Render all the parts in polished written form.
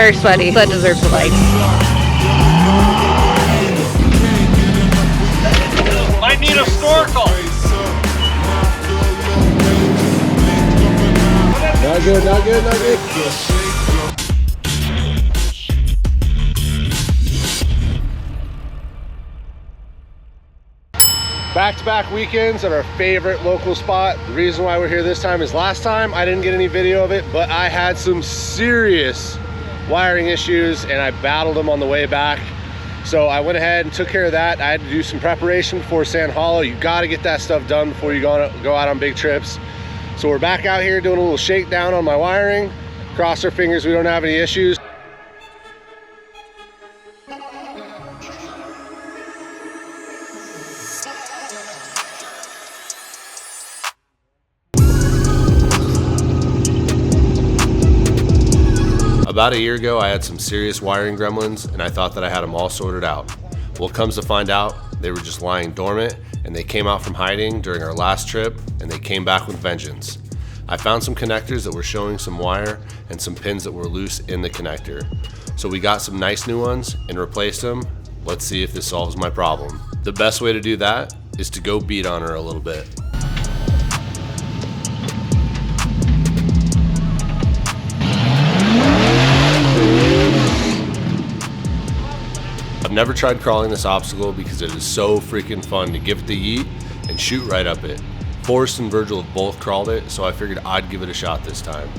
very sweaty. That deserves a like. Might need a snorkel. Not good, not good, not good. Back-to-back weekends at our favorite local spot. The reason why we're here this time is last time I didn't get any video of it, but I had some serious wiring issues and I battled them on the way back. So I went ahead and took care of that. I had to do some preparation before Sand Hollow. You got to get that stuff done before you go out on big trips. So we're back out here doing a little shakedown on my wiring. Cross our fingers we don't have any issues. About a year ago, I had some serious wiring gremlins and I thought that I had them all sorted out. Well, comes to find out, they were just lying dormant and they came out from hiding during our last trip and they came back with vengeance. I found some connectors that were showing some wire and some pins that were loose in the connector. So we got some nice new ones and replaced them. Let's see if this solves my problem. The best way to do that is to go beat on her a little bit. I've never tried crawling this obstacle because it is so freaking fun to give it the yeet and shoot right up it. Forrest and Virgil have both crawled it, so I figured I'd give it a shot this time.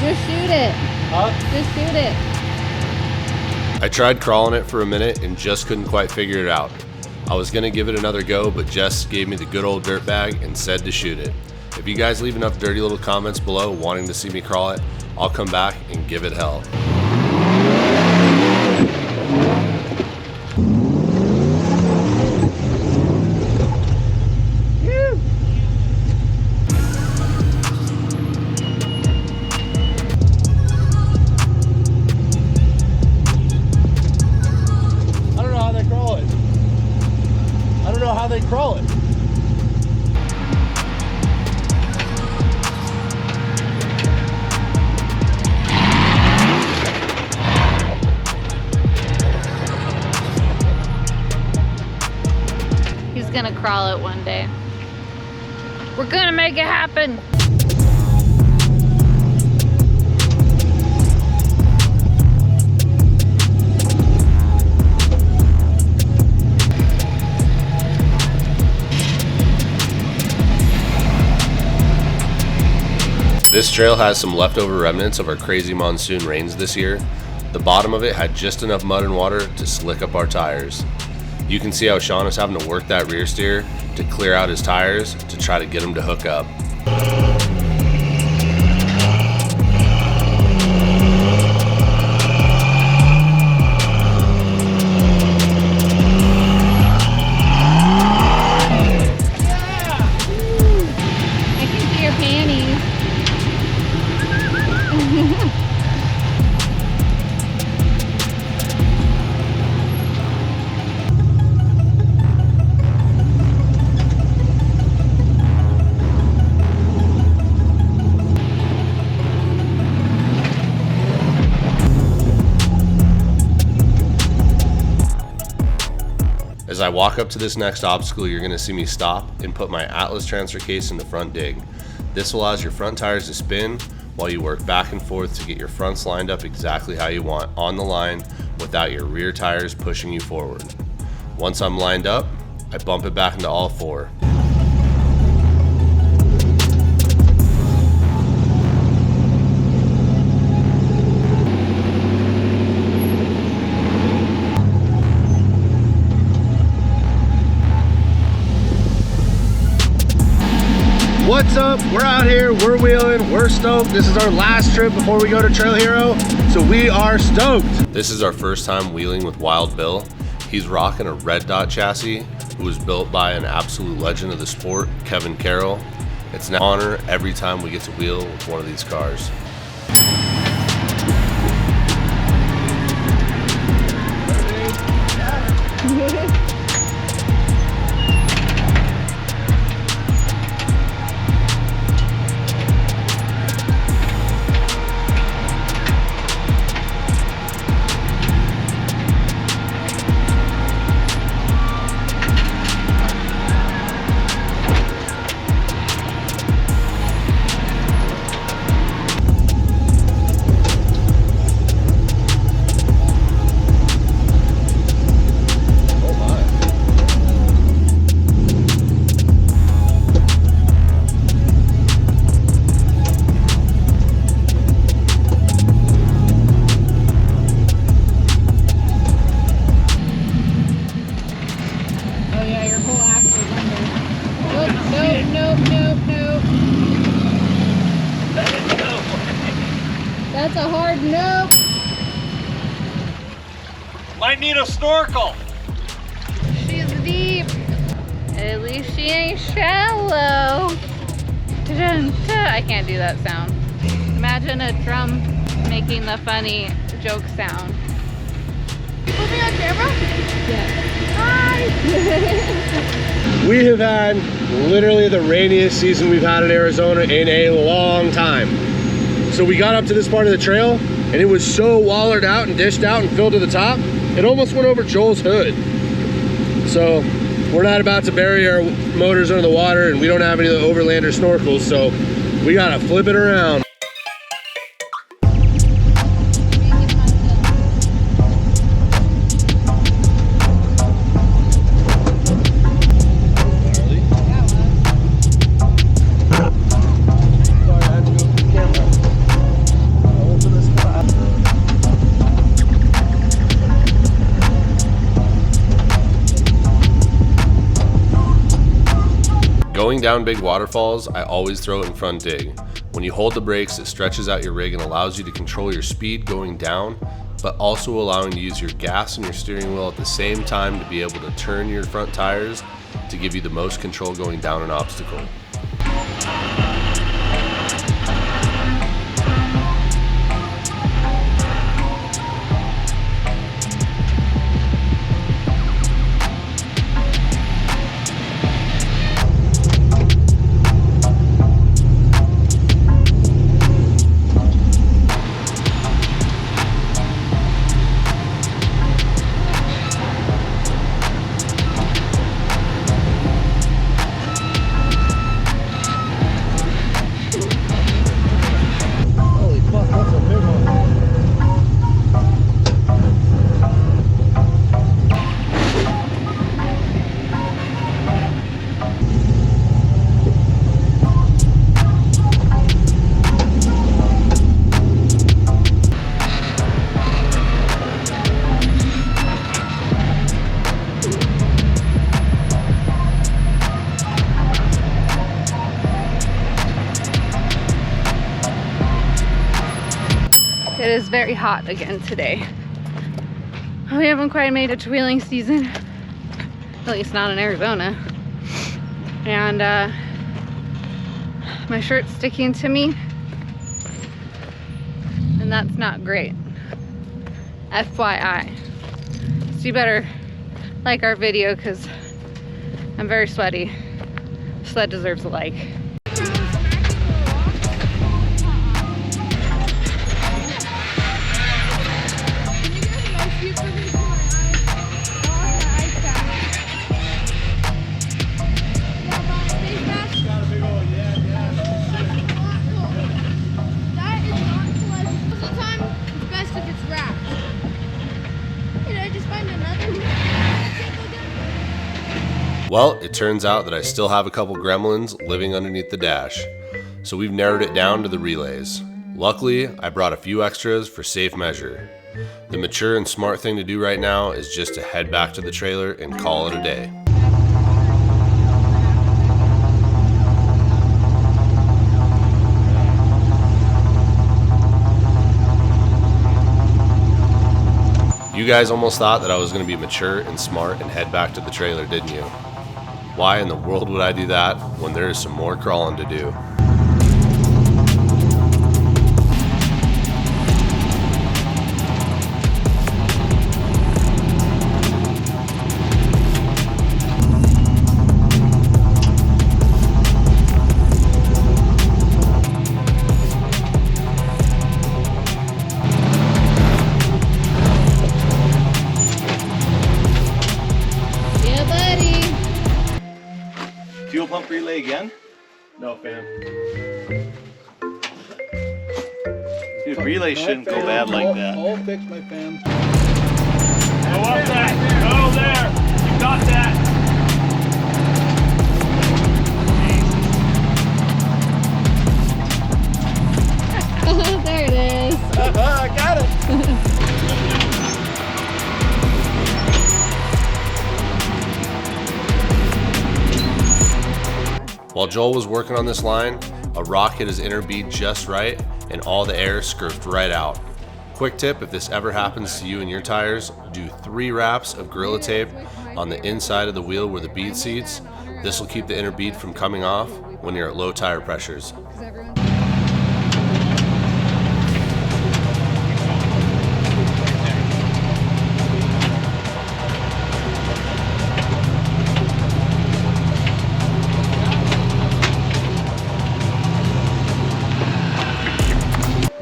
Just shoot it. Huh? Just shoot it. I tried crawling it for a minute and just couldn't quite figure it out. I was gonna give it another go, but Jess gave me the good old dirt bag and said to shoot it. If you guys leave enough dirty little comments below wanting to see me crawl it, I'll come back and give it hell. How they crawl it. He's gonna crawl it one day. We're gonna make it happen. This trail has some leftover remnants of our crazy monsoon rains this year. The bottom of it had just enough mud and water to slick up our tires. You can see how Sean is having to work that rear steer to clear out his tires to try to get them to hook up. I can see your panties. As I walk up to this next obstacle, you're going to see me stop and put my Atlas transfer case in the front dig. This allows your front tires to spin while you work back and forth to get your fronts lined up exactly how you want on the line without your rear tires pushing you forward. Once I'm lined up, I bump it back into all four. What's up? We're out here, we're wheeling, we're stoked. This is our last trip before we go to Trail Hero, so we are stoked. This is our first time wheeling with Wild Bill. He's rocking a red dot chassis It was built by an absolute legend of the sport, Kevin Carroll. It's an honor every time we get to wheel with one of these cars. That's a hard nope. Might need a snorkel. She's deep. At least she ain't shallow. I can't do that sound. Imagine a drum making the funny joke sound. You put me on camera? Yeah. Hi! We have had literally the rainiest season we've had in Arizona in a long time. So we got up to this part of the trail and it was so wallered out and dished out and filled to the top, it almost went over Joel's hood. So we're not about to bury our motors under the water and we don't have any of the overlander snorkels, so we gotta flip it around. Going down big waterfalls, I always throw it in front dig. When you hold the brakes, it stretches out your rig and allows you to control your speed going down, but also allowing you to use your gas and your steering wheel at the same time to be able to turn your front tires to give you the most control going down an obstacle. It is very hot again today. We haven't quite made it to wheeling season, at least not in Arizona. And my shirt's sticking to me, and that's not great. FYI. So you better like our video because I'm very sweaty. Sled deserves a like. Well, it turns out that I still have a couple gremlins living underneath the dash, so we've narrowed it down to the relays. Luckily, I brought a few extras for safe measure. The mature and smart thing to do right now is just to head back to the trailer and call it a day. You guys almost thought that I was going to be mature and smart and head back to the trailer, didn't you? Why in the world would I do that when there is some more crawling to do? Fuel pump relay again? No, fam. Dude, relay shouldn't go bad like that. I'll fix my fan. Go up that! Go there! You got that! There it is. I got it! While Joel was working on this line, a rock hit his inner bead just right and all the air scurfed right out. Quick tip, if this ever happens to you and your tires, do 3 wraps of Gorilla Tape on the inside of the wheel where the bead seats. This will keep the inner bead from coming off when you're at low tire pressures.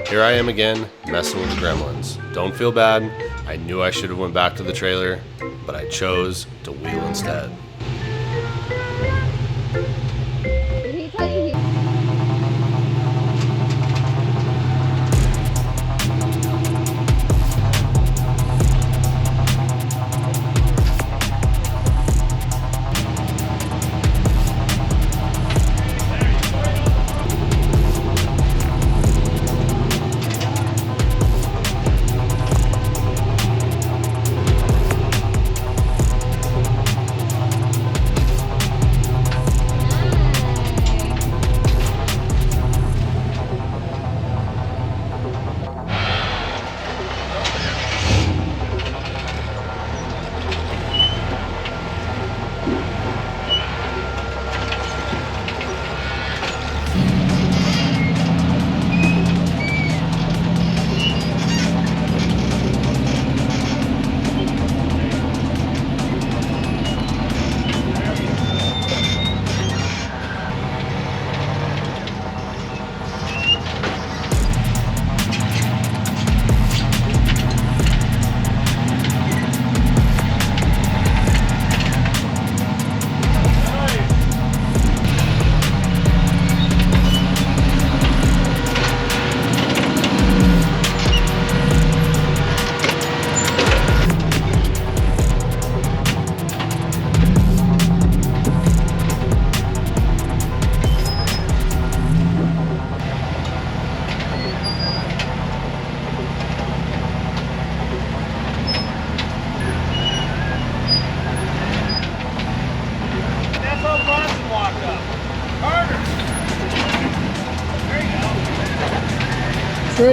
Here I am again, messing with the gremlins. Don't feel bad. I knew I should have went back to the trailer, but I chose to wheel instead. Did he tell you?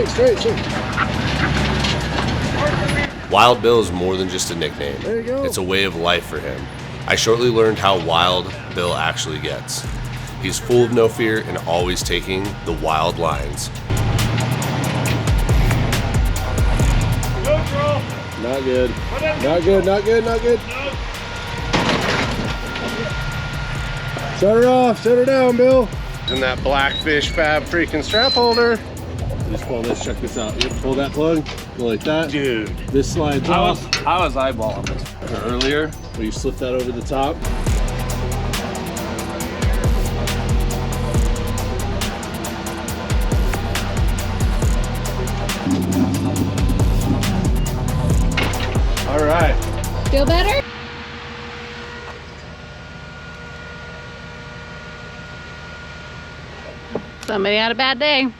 Straight. Wild Bill is more than just a nickname. There you go. It's a way of life for him. I shortly learned how wild Bill actually gets. He's full of no fear and always taking the wild lines. Go, girl! Not good. Not good. Shut her off. Shut her down, Bill. And that Blackfish Fab freaking strap holder. Just pull this. Check this out. You pull that plug. Go like that. Dude. This slides I off. was eyeballing this. Earlier, where you slip that over the top. All right. Feel better? Somebody had a bad day.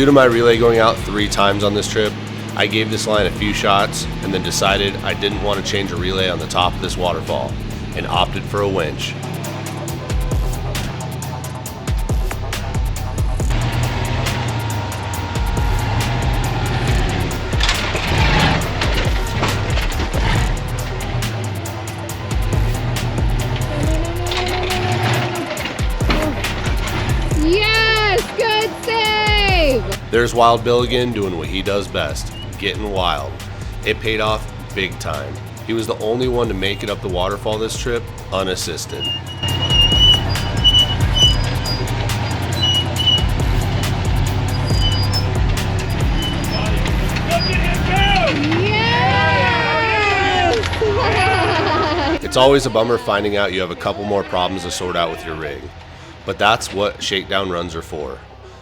Due to my relay going out 3 times on this trip, I gave this line a few shots and then decided I didn't want to change a relay on the top of this waterfall and opted for a winch. Yes, good save. There's Wild Bill again doing what he does best, getting wild. It paid off big time. He was the only one to make it up the waterfall this trip unassisted. Yes. It's always a bummer finding out you have a couple more problems to sort out with your rig, but that's what shakedown runs are for.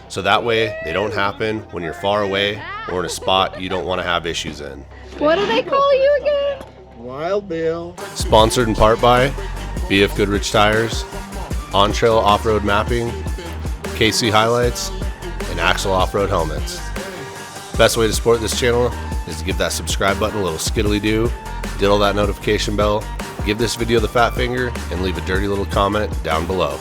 So that way they don't happen when you're far away or in a spot you don't want to have issues in. What do they call you again? Wild Bill. Sponsored in part by BF Goodrich Tires, On Trail Off-Road Mapping, KC Highlights, and Axle Off-Road Helmets. Best way to support this channel is to give that subscribe button a little skiddly-doo, diddle that notification bell, give this video the fat finger, and leave a dirty little comment down below.